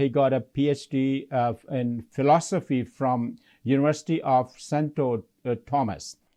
he got a PhD in philosophy from University of Santo Thomas।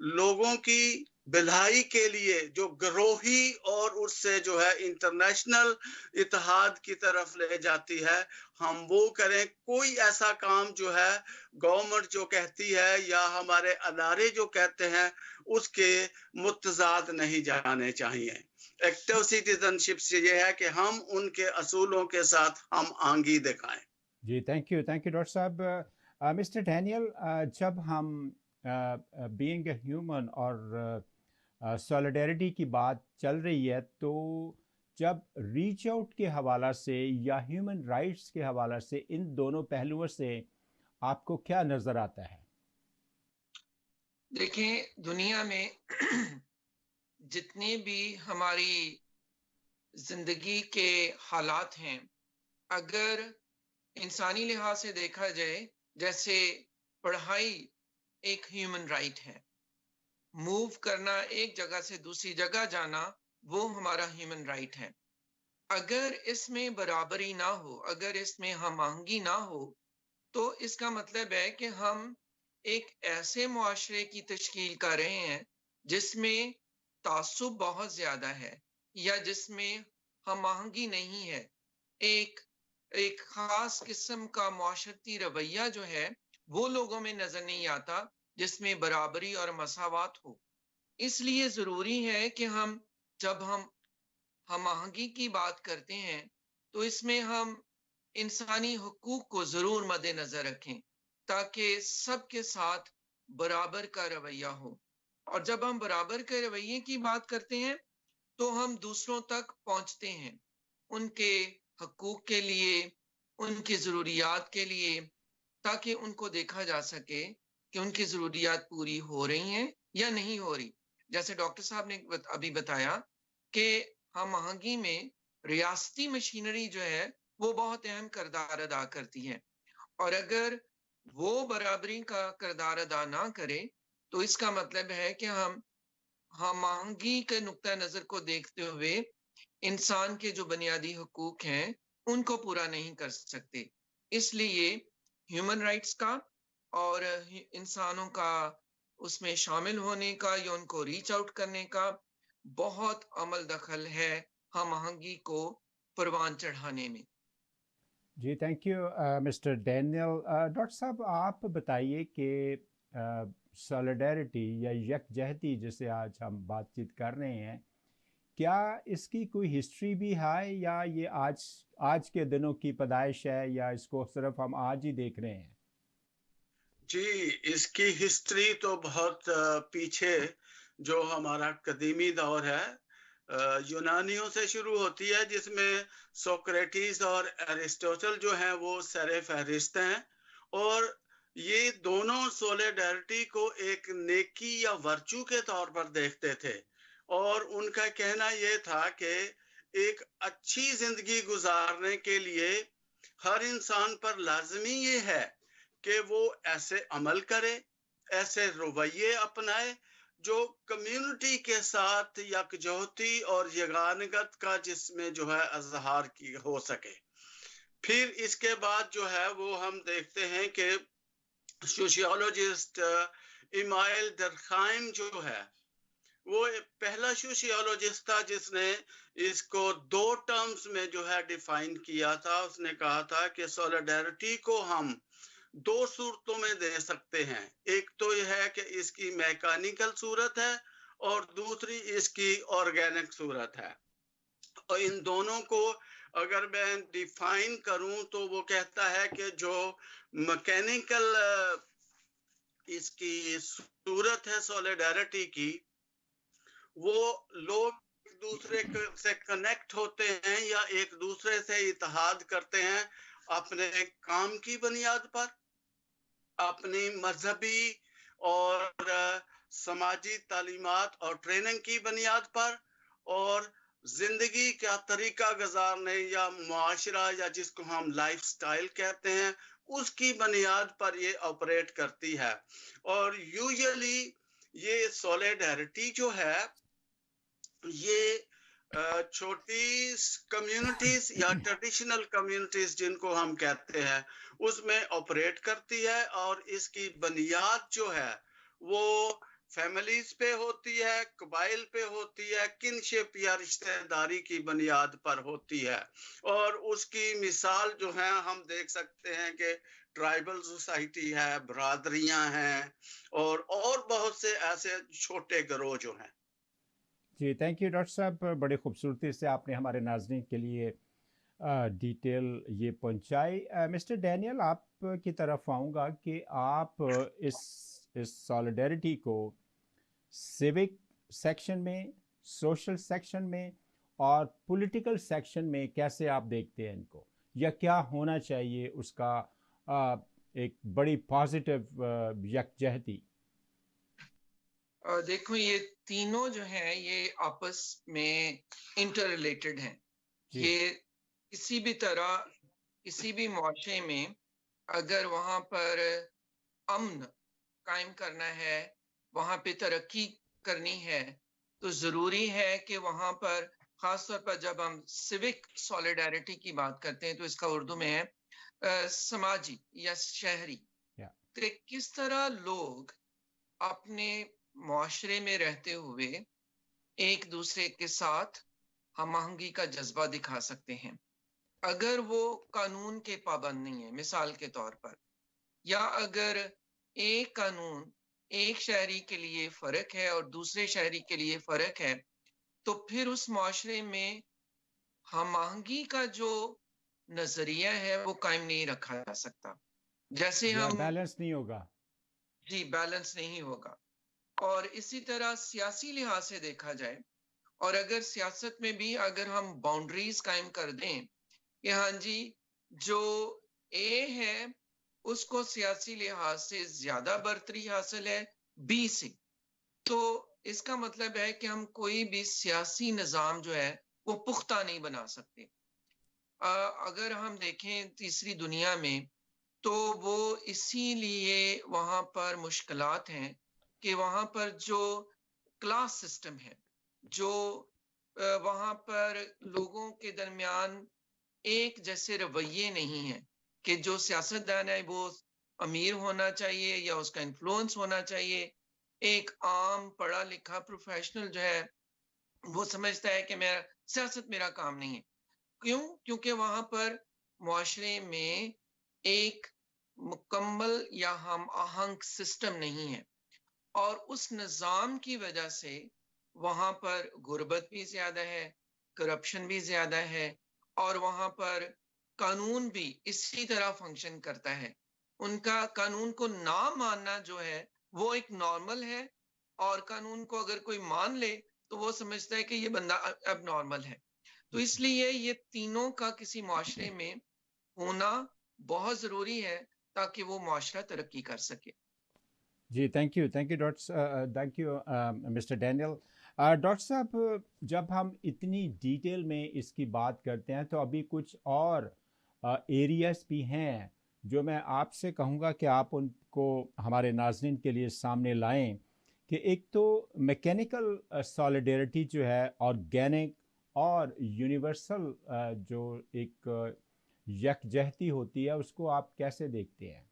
لوگوں کی بھلائی کے لیے جو گروہی اور اس سے جو ہے انٹرنیشنل اتحاد کی طرف لے جاتی ہے، ہم وہ کریں. کوئی ایسا کام جو ہے گورنمنٹ جو کہتی ہے یا ہمارے ادارے جو کہتے ہیں اس کے متضاد نہیں جانے چاہیے. ایکٹیو سٹیزن شپ سے یہ ہے کہ ہم ان کے اصولوں کے ساتھ ہم آنگی دکھائیں. جی تھینک یو ڈاکٹر صاحب. مسٹر ڈینیل، جب ہم بینگ اے ہیومن اور سولیڈیرٹی کی بات چل رہی ہے، تو جب ریچ آؤٹ کے حوالہ سے یا ہیومن رائٹس کے حوالہ سے، ان دونوں پہلوؤں سے آپ کو کیا نظر آتا ہے؟ دیکھیں، دنیا میں جتنے بھی ہماری زندگی کے حالات ہیں، اگر انسانی لحاظ سے دیکھا جائے، جیسے پڑھائی ایک ہیومن رائٹ ہے، موو کرنا، ایک جگہ سے دوسری جگہ جانا، وہ ہمارا ہیومن رائٹ ہے. اگر اس میں برابری نہ ہو، اگر اس میں ہم آہنگی نہ ہو، تو اس کا مطلب ہے کہ ہم ایک ایسے معاشرے کی تشکیل کر رہے ہیں جس میں تعصب بہت زیادہ ہے، یا جس میں ہم آہنگی نہیں ہے. ایک خاص قسم کا معاشرتی رویہ جو ہے وہ لوگوں میں نظر نہیں آتا جس میں برابری اور مساوات ہو. اس لیے ضروری ہے کہ جب ہم آہنگی کی بات کرتے ہیں تو اس میں ہم انسانی حقوق کو ضرور مد نظر رکھیں، تاکہ سب کے ساتھ برابر کا رویہ ہو. اور جب ہم برابر کے رویے کی بات کرتے ہیں تو ہم دوسروں تک پہنچتے ہیں، ان کے حقوق کے لیے، ان کی ضروریات کے لیے، تاکہ ان کو دیکھا جا سکے کہ ان کی ضروریات پوری ہو رہی ہیں یا نہیں ہو رہی. جیسے ڈاکٹر صاحب نے ابھی بتایا کہ ہم آہنگی میں ریاستی مشینری جو ہے وہ بہت اہم کردار ادا کرتی ہے، اور اگر وہ برابری کا کردار ادا نہ کرے تو اس کا مطلب ہے کہ ہم آہنگی کے نقطہ نظر کو دیکھتے ہوئے انسان کے جو بنیادی حقوق ہیں ان کو پورا نہیں کر سکتے. اس لیے ہیومن رائٹس کا اور انسانوں کا اس میں شامل ہونے کا یا ان کو ریچ آؤٹ کرنے کا بہت عمل دخل ہے ہم آہنگی کو پروان چڑھانے میں. جی thank you mister Daniel. Doctor صاحب، آپ بتائیے کہ سولیڈیرٹی یا یکجہتی جسے آج ہم بات چیت کر رہے ہیں، کیا اس کی کوئی ہسٹری بھی ہے، یا یہ آج کے دنوں کی پیدائش ہے، یا اس کو صرف ہم آج ہی دیکھ رہے ہیں؟ جی، اس کی ہسٹری تو بہت پیچھے، جو ہمارا قدیمی دور ہے، یونانیوں سے شروع ہوتی ہے، جس میں سوکریٹس اور ایرسٹوٹل جو ہیں وہ سر فہرست ہیں. اور یہ دونوں سولیڈیرٹی کو ایک نیکی یا ورچو کے طور پر دیکھتے تھے، اور ان کا کہنا یہ تھا کہ ایک اچھی زندگی گزارنے کے لیے ہر انسان پر لازمی یہ ہے کہ وہ ایسے عمل کرے، ایسے رویے اپنائے جو کمیونٹی کے ساتھ یکجہتی اور یگانگت کا جس میں جو ہے اظہار کی ہو سکے. پھر اس کے بعد جو ہے وہ ہم دیکھتے ہیں کہ سوشیولوجسٹ ایمائل درخائم جو ہے وہ پہلا سوشیولوجسٹ تھا جس نے اس کو 2 ٹرمز میں جو ہے ڈیفائن کیا تھا. اس نے کہا تھا کہ سولیڈیرٹی کو ہم 2 صورتوں میں دے سکتے ہیں. ایک تو یہ ہے کہ اس کی میکانیکل صورت ہے، اور دوسری اس کی آرگینک صورت ہے. اور ان دونوں کو اگر میں ڈیفائن کروں تو وہ کہتا ہے کہ جو میکینیکل اس کی صورت ہے سولیڈیرٹی کی، وہ لوگ ایک دوسرے سے کنیکٹ ہوتے ہیں یا ایک دوسرے سے اتحاد کرتے ہیں اپنے کام کی بنیاد پر، اپنی مذہبی اور سماجی تعلیمات اور ٹریننگ کی بنیاد پر، اور زندگی کا طریقہ گزارنے یا معاشرہ یا جس کو ہم لائف سٹائل کہتے ہیں اس کی بنیاد پر یہ آپریٹ کرتی ہے. اور یوزلی یہ سولیڈیرٹی جو ہے یہ چھوٹی کمیونٹیز یا ٹریڈیشنل کمیونٹیز جن کو ہم کہتے ہیں اس میں آپریٹ کرتی ہے، اور اس کی بنیاد جو ہے وہ فیملیز پہ ہوتی ہے, قبائل پہ ہوتی ہے, کنشپ یا رشتہ داری کی بنیاد پر ہوتی ہے. اور اس کی مثال جو ہے ہم دیکھ سکتے ہیں کہ ٹرائبل سوسائٹی ہے, برادریاں ہیں, اور بہت سے ایسے چھوٹے گروہ جو ہیں. جی تھینک یو ڈاکٹر صاحب, بڑی خوبصورتی سے آپ نے ہمارے ناظرین کے لیے ڈیٹیل یہ پہنچائی. مسٹر ڈینیل, آپ کی طرف آؤں گا کہ آپ اس سالیڈیرٹی کو سیوک سیکشن میں, سوشل سیکشن میں اور پولیٹیکل سیکشن میں کیسے آپ دیکھتے ہیں ان کو, یا کیا ہونا چاہیے اس کا ایک بڑی پازیٹیو یکجہتی؟ دیکھو یہ تینوں جو ہیں یہ آپس میں انٹر ریلیٹڈ ہیں. جی. یہ کسی بھی طرح کسی بھی معاشرے میں اگر وہاں پر امن قائم کرنا ہے, وہاں پہ ترقی کرنی ہے, تو ضروری ہے کہ وہاں پر خاص طور پر جب ہم سیوک سالیڈیرٹی کی بات کرتے ہیں تو اس کا اردو میں ہے سماجی یا شہری. کہ کس طرح لوگ اپنے معاشرے میں رہتے ہوئے ایک دوسرے کے ساتھ ہم آہنگی کا جذبہ دکھا سکتے ہیں. اگر وہ قانون کے پابند نہیں ہے, مثال کے طور پر, یا اگر ایک قانون ایک شہری کے لیے فرق ہے اور دوسرے شہری کے لیے فرق ہے, تو پھر اس معاشرے میں ہم آہنگی کا جو نظریہ ہے وہ قائم نہیں رکھا جا سکتا. جیسے ہم بیلنس نہیں ہوگا. جی بیلنس نہیں ہوگا. اور اسی طرح سیاسی لحاظ سے دیکھا جائے, اور اگر سیاست میں بھی اگر ہم باؤنڈریز قائم کر دیں کہ ہاں جی جو اے ہے اس کو سیاسی لحاظ سے زیادہ برتری حاصل ہے بی سے, تو اس کا مطلب ہے کہ ہم کوئی بھی سیاسی نظام جو ہے وہ پختہ نہیں بنا سکتے. اگر ہم دیکھیں تیسری دنیا میں تو وہ اسی لیے وہاں پر مشکلات ہیں کہ وہاں پر جو کلاس سسٹم ہے, جو وہاں پر لوگوں کے درمیان ایک جیسے رویے نہیں ہیں کہ جو سیاستدان ہے وہ امیر ہونا چاہیے یا اس کا انفلوئنس ہونا چاہیے. ایک عام پڑھا لکھا پروفیشنل جو ہے وہ سمجھتا ہے کہ سیاست میرا کام نہیں ہے. کیوں؟ کیونکہ وہاں پر معاشرے میں ایک مکمل یا ہم آہنگ سسٹم نہیں ہے, اور اس نظام کی وجہ سے وہاں پر غربت بھی زیادہ ہے, کرپشن بھی زیادہ ہے, اور وہاں پر قانون بھی اسی طرح فنکشن کرتا ہے. ان کا قانون کو نہ ماننا جو ہے وہ ایک نارمل ہے, اور قانون کو اگر کوئی مان لے تو وہ سمجھتا ہے کہ یہ بندہ اب نارمل ہے. تو اس لیے یہ تینوں کا کسی معاشرے میں ہونا بہت ضروری ہے تاکہ وہ معاشرہ ترقی کر سکے. جی thank you mister Daniel. Doctor صاحب, جب ہم اتنی ڈیٹیل میں اس کی بات کرتے ہیں تو ابھی کچھ اور ایریاز بھی ہیں جو میں آپ سے کہوں گا کہ آپ ان کو ہمارے ناظرین کے لیے سامنے لائیں. کہ ایک تو میکینیکل سالیڈیرٹی جو ہے, آرگینک اور یونیورسل جو ایک یکجہتی ہوتی ہے, اس کو آپ کیسے دیکھتے ہیں؟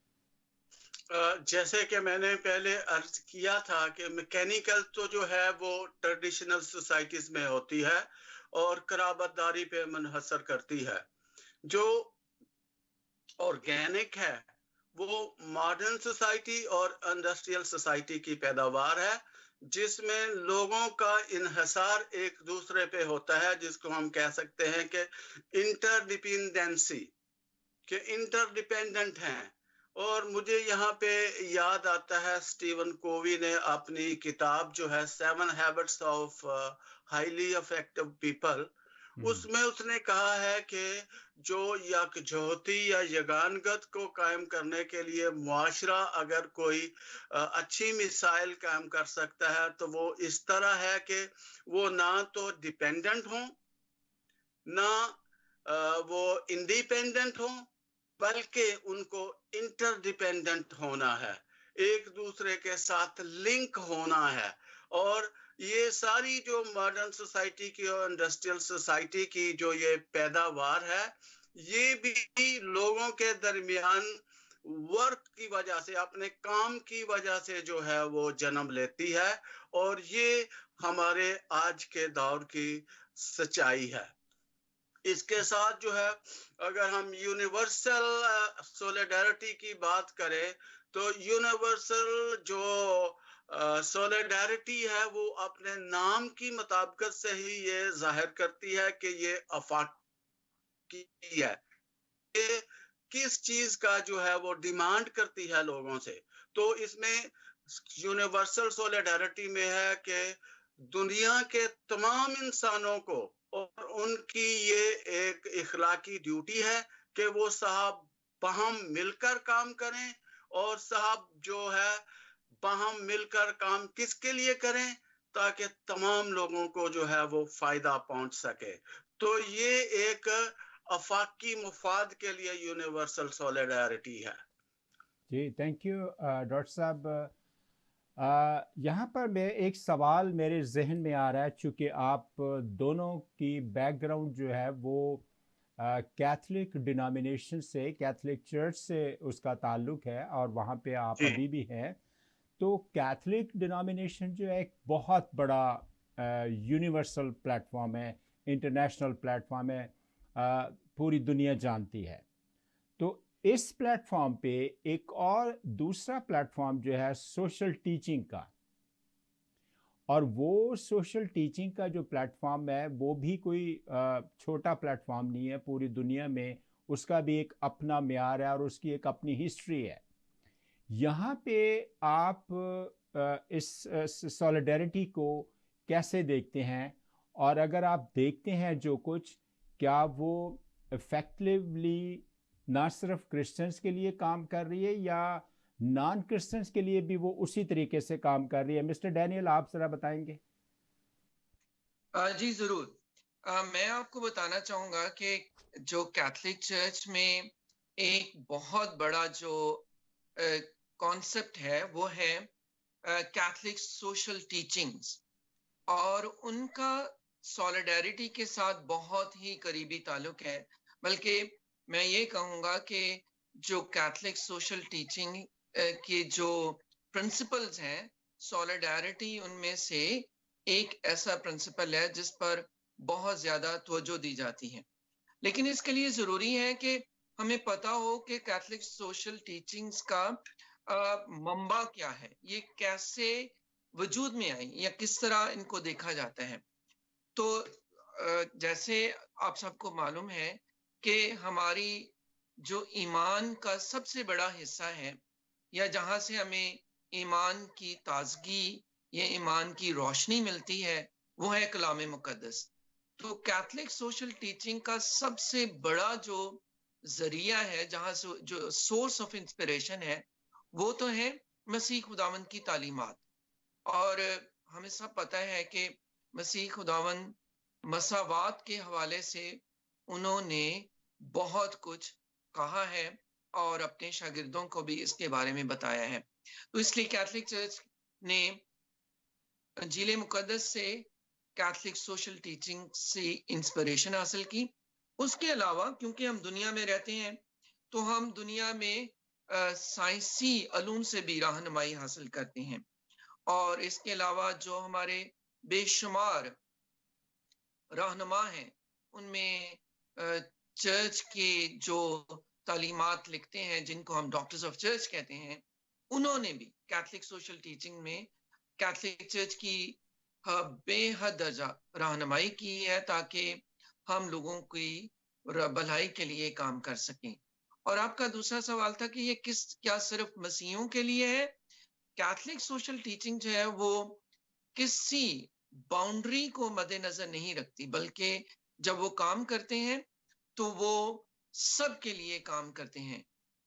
جیسے کہ میں نے پہلے عرض کیا تھا کہ میکینیکل تو جو ہے وہ ٹریڈیشنل سوسائٹیز میں ہوتی ہے اور قرابت داری پہ منحصر کرتی ہے. جو آرگینک ہے وہ ماڈرن سوسائٹی اور انڈسٹریل سوسائٹی کی پیداوار ہے, جس میں لوگوں کا انحصار ایک دوسرے پہ ہوتا ہے, جس کو ہم کہہ سکتے ہیں کہ انٹر ڈیپینڈنسی, کہ انٹر ڈیپینڈنٹ ہیں. اور مجھے یہاں پہ یاد آتا ہے سٹیون کووی نے اپنی کتاب جو ہے 7 Habits of Highly Effective People, اس میں اس نے کہا ہے کہ جو یکجہتی یا یگانگت کو قائم کرنے کے لیے معاشرہ اگر کوئی اچھی مثال قائم کر سکتا ہے تو وہ اس طرح ہے کہ وہ نہ تو ڈیپینڈنٹ ہوں, نہ وہ انڈیپینڈنٹ ہوں, بلکہ ان کو انٹر ڈیپینڈنٹ ہونا ہے, ایک دوسرے کے ساتھ لنک ہونا ہے. اور یہ ساری جو ماڈرن سوسائٹی کی اور انڈسٹریل سوسائٹی کی جو یہ پیداوار ہے, یہ بھی لوگوں کے درمیان ورک کی وجہ سے، اپنے کام کی وجہ سے جو ہے وہ جنم لیتی ہے، اور یہ ہمارے آج کے دور کی سچائی ہے۔ اس کے ساتھ جو ہے اگر ہم یونیورسل سولیڈیرٹی کی بات کریں تو یونیورسل جو سولیڈیرٹی ہے وہ اپنے نام کی مطابقت سے ہی یہ ظاہر کرتی ہے کہ یہ افاقی ہے، کہ کس چیز کا جو ہے وہ ڈیمانڈ کرتی ہے لوگوں سے۔ تو اس میں یونیورسل سولیڈیرٹی میں ہے کہ دنیا کے تمام انسانوں کو، اور ان کی یہ ایک اخلاقی ڈیوٹی ہے کہ وہ صاحب باہم مل کر کام کریں، اور صاحب جو ہے باہم مل کر کام کس کے لیے کریں؟ تاکہ تمام لوگوں کو جو ہے وہ فائدہ پہنچ سکے۔ تو یہ ایک افاقی مفاد کے لیے یونیورسل سولیڈیرٹی ہے۔ جی تھینک یو ڈاکٹر صاحب۔ یہاں پر میں ایک سوال میرے ذہن میں آ رہا ہے، چونکہ آپ دونوں کی بیک گراؤنڈ جو ہے وہ کیتھولک ڈینامینیشن سے، کیتھولک چرچ سے اس کا تعلق ہے، اور وہاں پہ آپ جی ابھی بھی ہیں۔ تو کیتھولک ڈینامینیشن جو ہے ایک بہت بڑا یونیورسل پلیٹ فارم ہے، انٹرنیشنل پلیٹ فارم ہے، پوری دنیا جانتی ہے۔ تو اس پلیٹ فارم پہ ایک اور دوسرا پلیٹ فارم جو ہے سوشل ٹیچنگ کا، اور وہ سوشل ٹیچنگ کا جو پلیٹ فارم ہے وہ بھی کوئی چھوٹا پلیٹ فارم نہیں ہے، پوری دنیا میں اس کا بھی ایک اپنا معیار ہے اور اس کی ایک اپنی ہسٹری ہے۔ یہاں پہ آپ اس سولیڈیرٹی کو کیسے دیکھتے ہیں؟ اور اگر آپ دیکھتے ہیں جو کچھ، کیا وہ افیکٹولی نہ صرف کرسچنس کے لیے کام کر رہی ہے یا نان کرسچنس کے لیے بھی وہ اسی طریقے سے کام کر رہی ہے؟ مسٹر ڈینیل آپ ذرا بتائیں گے۔ جی ضرور۔ میں آپ کو بتانا چاہوں گا کہ جو کیتھولک چرچ میں ایک بہت بڑا جو کانسیپٹ ہے وہ ہے کیتھولک سوشل ٹیچنگز، اور ان کا سولیڈیرٹی کے ساتھ بہت ہی قریبی تعلق ہے۔ بلکہ میں یہ کہوں گا کہ جو کیتھولک سوشل ٹیچنگ کے جو پرنسپلز ہیں، سولیڈیرٹی ان میں سے ایک ایسا پرنسپل ہے جس پر بہت زیادہ توجہ دی جاتی ہے۔ لیکن اس کے لیے ضروری ہے کہ ہمیں پتا ہو کہ کیتھولک سوشل ٹیچنگز کا منبع کیا ہے، یہ کیسے وجود میں آئی یا کس طرح ان کو دیکھا جاتا ہے۔ تو جیسے آپ سب کو معلوم ہے کہ ہماری جو ایمان کا سب سے بڑا حصہ ہے، یا جہاں سے ہمیں ایمان کی تازگی یا ایمان کی روشنی ملتی ہے، وہ ہے کلام مقدس۔ تو کیتھولک سوشل ٹیچنگ کا سب سے بڑا جو ذریعہ ہے، جہاں سے جو سورس آف انسپریشن ہے، وہ تو ہے مسیح خداوند کی تعلیمات۔ اور ہمیں سب پتہ ہے کہ مسیح خداوند مساوات کے حوالے سے انہوں نے بہت کچھ کہا ہے اور اپنے شاگردوں کو بھی اس کے بارے میں بتایا ہے۔ تو اس لیے کیتھولک چرچ نے انجیل مقدس سے کیتھولک سوشل ٹیچنگ سے انسپریشن حاصل کی۔ اس کے علاوہ کیونکہ ہم دنیا میں رہتے ہیں تو ہم دنیا میں سائنسی علوم سے بھی رہنمائی حاصل کرتے ہیں، اور اس کے علاوہ جو ہمارے بے شمار رہنما ہیں، ان میں چرچ کے جو تعلیمات لکھتے ہیں جن کو ہم ڈاکٹرز آف چرچ کہتے ہیں، انہوں نے بھی کیتھولک سوشل ٹیچنگ میں کیتھولک چرچ کی بے حد درجہ رہنمائی کی ہے تاکہ ہم لوگوں کی بھلائی کے لیے کام کر سکیں۔ اور آپ کا دوسرا سوال تھا کہ یہ کیا صرف مسیحیوں کے لیے ہے؟ کیتھولک سوشل ٹیچنگ جو ہے وہ کسی باؤنڈری کو مد نظر نہیں رکھتی، بلکہ جب وہ کام کرتے ہیں تو وہ سب کے لیے کام کرتے ہیں۔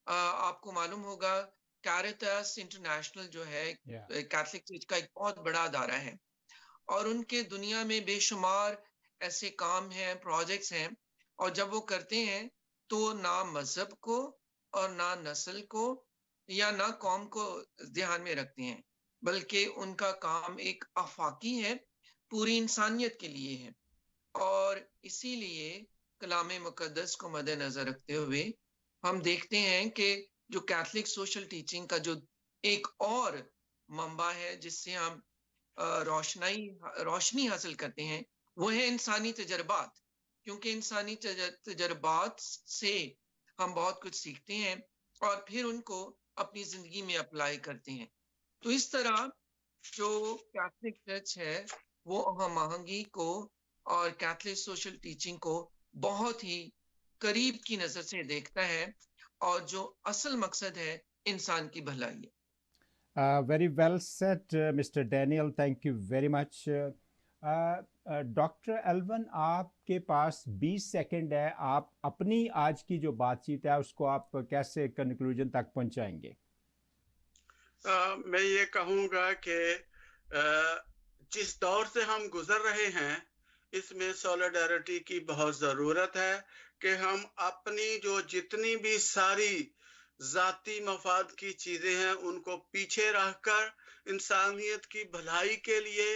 آپ کو معلوم ہوگا کیریٹس انٹرنیشنل جو ہے کیتھولک چرچ کا ایک بہت بڑا ادارہ ہے، اور ان کے دنیا میں بے شمار ایسے کام ہیں، پروجیکٹس ہیں، اور جب وہ کرتے ہیں تو نہ مذہب کو اور نہ نسل کو یا نہ قوم کو دھیان میں رکھتے ہیں، بلکہ ان کا کام ایک آفاقی ہے، پوری انسانیت کے لیے ہے۔ اور اسی لیے کلام مقدس کو مد نظر رکھتے ہوئے ہم دیکھتے ہیں کہ جو کیتھولک سوشل ٹیچنگ کا جو ایک اور منبع ہے جس سے ہم روشنی حاصل کرتے ہیں، وہ ہے انسانی تجربات، کیونکہ انسانی تجربات سے ہم بہت کچھ سیکھتے ہیں اور پھر ان کو اپنی زندگی میں اپلائی کرتے ہیں. تو اس طرح جو کیتھولک چرچ ہے وہ ہم آہنگی کو اور کیتھولک سوشل ٹیچنگ کو بہت ہی قریب کی نظر سے دیکھتا ہے، اور جو اصل مقصد ہے انسان کی بھلائی ہے. Very well said, Mr. Daniel. Thank you very much. Doctor Elon, آپ کے پاس 20 سیکنڈ ہے. آپ اپنی آج کی جو بات چیت ہے اس کو آپ کیسے کنکلوژن تک پہنچائیں گے؟ میں یہ کہوں گا کہ جس دور سے ہم گزر رہے ہیں اس میں سولیڈیرٹی کی بہت ضرورت ہے کہ ہم اپنی جو جتنی بھی ساری ذاتی مفاد کی چیزیں ہیں ان کو پیچھے رکھ کر انسانیت کی بھلائی کے لیے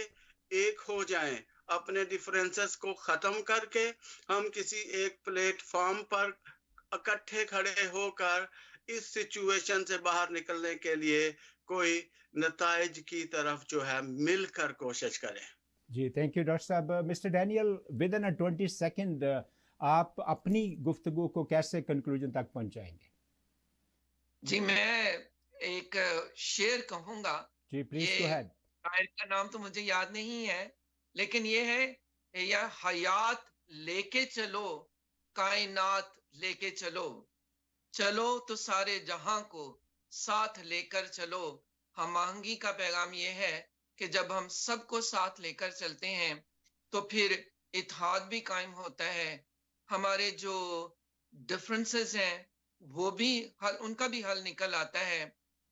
ایک ہو جائیں. اپنے ڈیفرنسز کو ختم کر کے ہم کسی ایک پلیٹ فارم پر اکٹھے کھڑے ہو کر اس سچویشن سے باہر نکلنے کے لیے کوئی نتائج کی طرف جو ہے مل کر کوشش کریں. جی تھینک یو ڈاکٹر صاحب. Mister Daniel, within 20 second آپ اپنی گفتگو کو کیسے کنکلوژن تک پہنچائیں گے؟ جی میں ایک شعر کہوں گا. جی پلیز گو یہ ہیڈ. شاعر کا نام تو مجھے یاد نہیں ہے، لیکن یہ ہے، یا حیات لے کے چلو کائنات لے کے چلو، چلو تو سارے جہاں کو ساتھ لے کر چلو. ہم آہنگی کا پیغام یہ ہے کہ جب ہم سب کو ساتھ لے کر چلتے ہیں تو پھر اتحاد بھی قائم ہوتا ہے. ہمارے جو ڈفرنسز ہیں وہ بھی ان کا بھی حل نکل آتا ہے،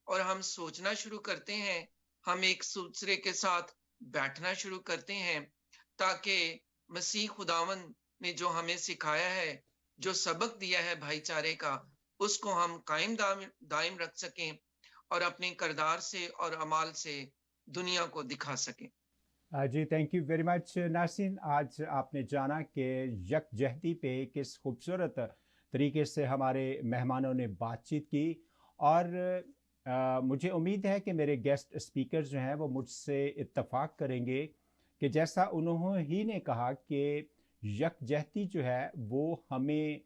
اور ہم سوچنا شروع کرتے ہیں، ہم ایک دوسرے کے ساتھ بیٹھنا شروع کرتے ہیں، تاکہ مسیح خداوند نے جو ہمیں سکھایا ہے، جو سبق دیا ہے بھائی چارے کا، اس کو ہم قائم دائم رکھ سکیں اور اپنے کردار سے اور اعمال سے دنیا کو دکھا سکیں. جی تھینک یو ویری مچ. ناصرین، آج آپ نے جانا کہ یکجہتی پہ کس خوبصورت طریقے سے ہمارے مہمانوں نے بات چیت کی، اور مجھے امید ہے کہ میرے گیسٹ اسپیکر جو ہیں وہ مجھ سے اتفاق کریں گے کہ جیسا انہوں ہی نے کہا کہ یکجہتی جو ہے وہ ہمیں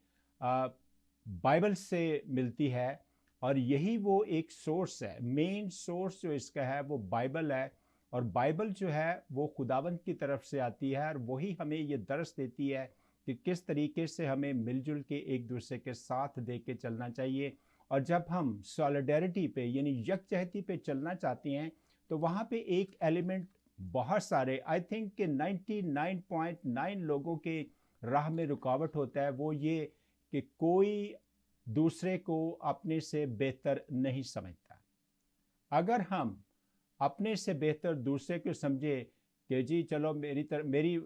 بائبل سے ملتی ہے، اور یہی وہ ایک سورس ہے، مین سورس جو اس کا ہے وہ بائبل ہے. اور بائبل جو ہے وہ خداوند کی طرف سے آتی ہے، اور وہی ہمیں یہ درس دیتی ہے کہ کس طریقے سے ہمیں مل جل کے ایک دوسرے کے ساتھ دے کے چلنا چاہیے. اور جب ہم سولیڈیرٹی پہ یعنی یکجہتی پہ چلنا چاہتے ہیں تو وہاں پہ ایک ایلیمنٹ بہت سارے آئی تھنک کہ 99.9 لوگوں کے راہ میں رکاوٹ ہوتا ہے، وہ یہ کہ کوئی دوسرے کو اپنے سے بہتر نہیں سمجھتا. اگر ہم اپنے سے بہتر دوسرے کو سمجھے کہ جی چلو میری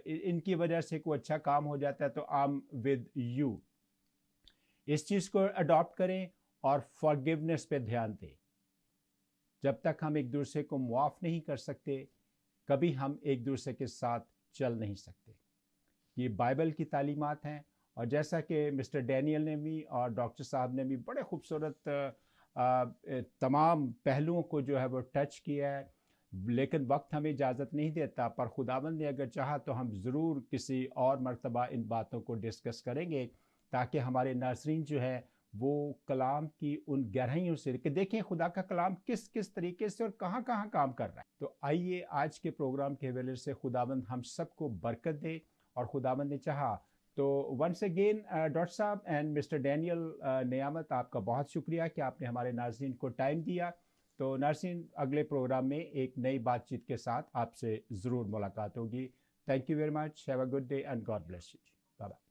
ان کی وجہ سے کوئی اچھا کام ہو جاتا ہے تو آم ود یو، اس چیز کو اڈاپٹ کریں اور فارگیونیس پہ دھیان دیں. جب تک ہم ایک دوسرے کو معاف نہیں کر سکتے کبھی ہم ایک دوسرے کے ساتھ چل نہیں سکتے. یہ بائبل کی تعلیمات ہیں، اور جیسا کہ مسٹر ڈینیل نے بھی اور ڈاکٹر صاحب نے بھی بڑے خوبصورت تمام پہلوؤں کو جو ہے وہ ٹچ کیا ہے، لیکن وقت ہمیں اجازت نہیں دیتا، پر خداوند نے اگر چاہا تو ہم ضرور کسی اور مرتبہ ان باتوں کو ڈسکس کریں گے، تاکہ ہمارے ناظرین جو ہے وہ کلام کی ان گہرائیوں سے کہ دیکھیں خدا کا کلام کس کس طریقے سے اور کہاں کہاں کام کر رہا ہے. تو آئیے آج کے پروگرام کے حوالے سے خداوند ہم سب کو برکت دے، اور خداوند نے چاہا تو ونس اگین ڈاکٹر صاحب اینڈ مسٹر ڈینیل نعمت، آپ کا بہت شکریہ کہ آپ نے ہمارے ناظرین کو ٹائم دیا. تو ناظرین اگلے پروگرام میں ایک نئی بات چیت کے ساتھ آپ سے ضرور ملاقات ہوگی. Thank you very much. Have a good day and God bless you. Bye bye.